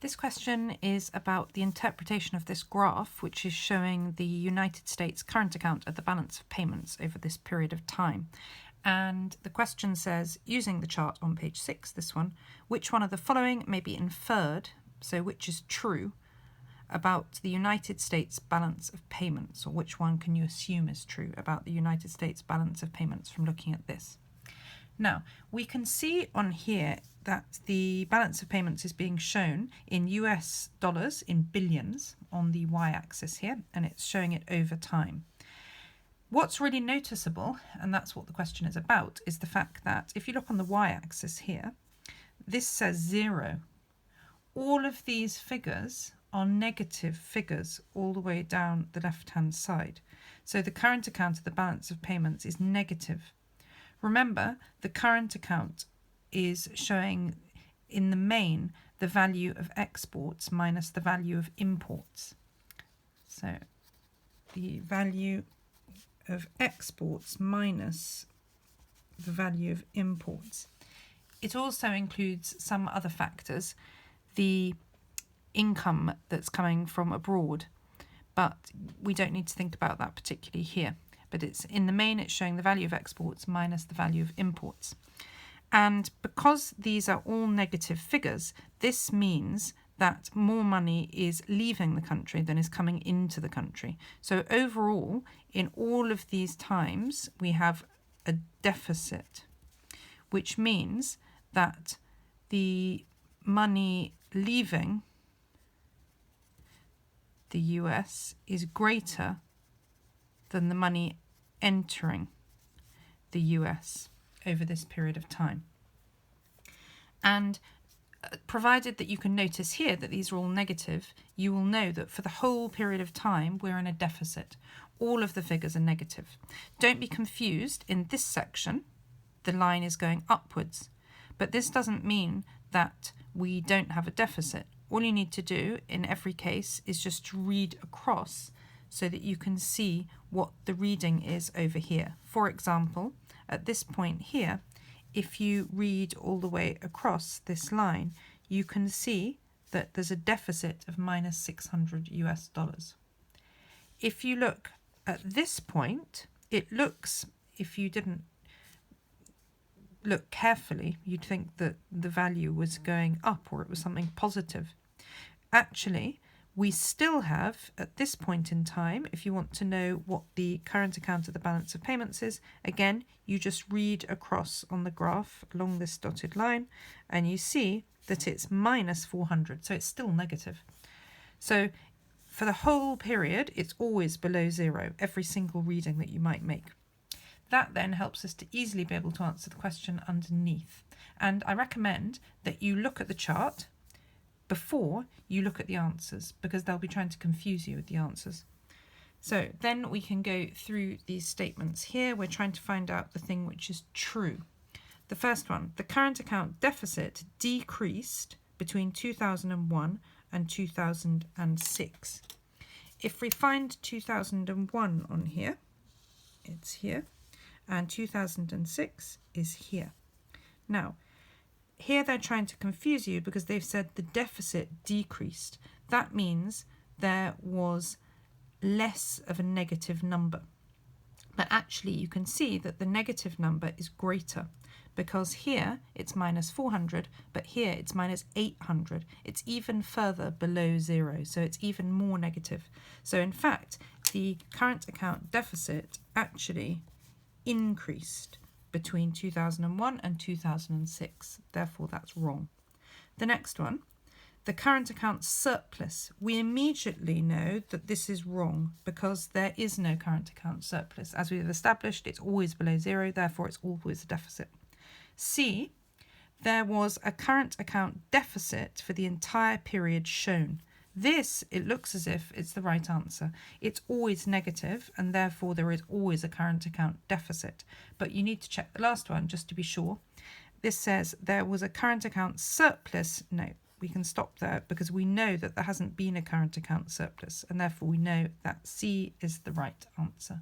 This question is about the interpretation of this graph, which is showing the United States current account at the balance of payments over this period of time. And the question says, using the chart on page 6, this one, which one of the following may be inferred, so which is true, about the United States balance of payments, or which one can you assume is true about the United States balance of payments from looking at this? Now, we can see on here that the balance of payments is being shown in US dollars in billions on the y-axis here, and it's showing it over time. What's really noticeable, and that's what the question is about, is the fact that if you look on the y-axis here, this says 0. All of these figures are negative figures all the way down the left-hand side. So the current account of the balance of payments is negative. Remember, the current account is showing in the main the value of exports minus the value of imports. So the value of exports minus the value of imports. It also includes some other factors, the income that's coming from abroad, but we don't need to think about that particularly here. But it's in the main, it's showing the value of exports minus the value of imports. And because these are all negative figures, this means that more money is leaving the country than is coming into the country. So overall, in all of these times, we have a deficit, which means that the money leaving the US is greater than the money entering the US over this period of time. And provided that you can notice here that these are all negative, you will know that for the whole period of time we're in a deficit. All of the figures are negative. Don't be confused, in this section the line is going upwards, but this doesn't mean that we don't have a deficit. All you need to do in every case is just to read across so that you can see what the reading is over here. For example, at this point here, if you read all the way across this line, you can see that there's a deficit of minus 600 US dollars. If you look at this point, it looks, if you didn't look carefully, you'd think that the value was going up or it was something positive. Actually, we still have, at this point in time, if you want to know what the current account of the balance of payments is, again, you just read across on the graph along this dotted line, and you see that it's minus 400, so it's still negative. So for the whole period, it's always below 0, every single reading that you might make. That then helps us to easily be able to answer the question underneath. And I recommend that you look at the chart before you look at the answers, because they'll be trying to confuse you with the answers. So then we can go through these statements here. We're trying to find out the thing which is true. The first one, the current account deficit decreased between 2001 and 2006. If we find 2001 on here, it's here, and 2006 is here. Now, here they're trying to confuse you because they've said the deficit decreased. That means there was less of a negative number. But actually you can see that the negative number is greater, because here it's minus 400, but here it's minus 800. It's even further below 0, so it's even more negative. So in fact, the current account deficit actually increased between 2001 and 2006. Therefore, that's wrong. The next one, the current account surplus. We immediately know that this is wrong because there is no current account surplus. As we've established, it's always below 0, therefore it's always a deficit. C, there was a current account deficit for the entire period shown. This, it looks as if it's the right answer. It's always negative, and therefore there is always a current account deficit. But you need to check the last one just to be sure. This says there was a current account surplus. No, we can stop there because we know that there hasn't been a current account surplus, and therefore we know that C is the right answer.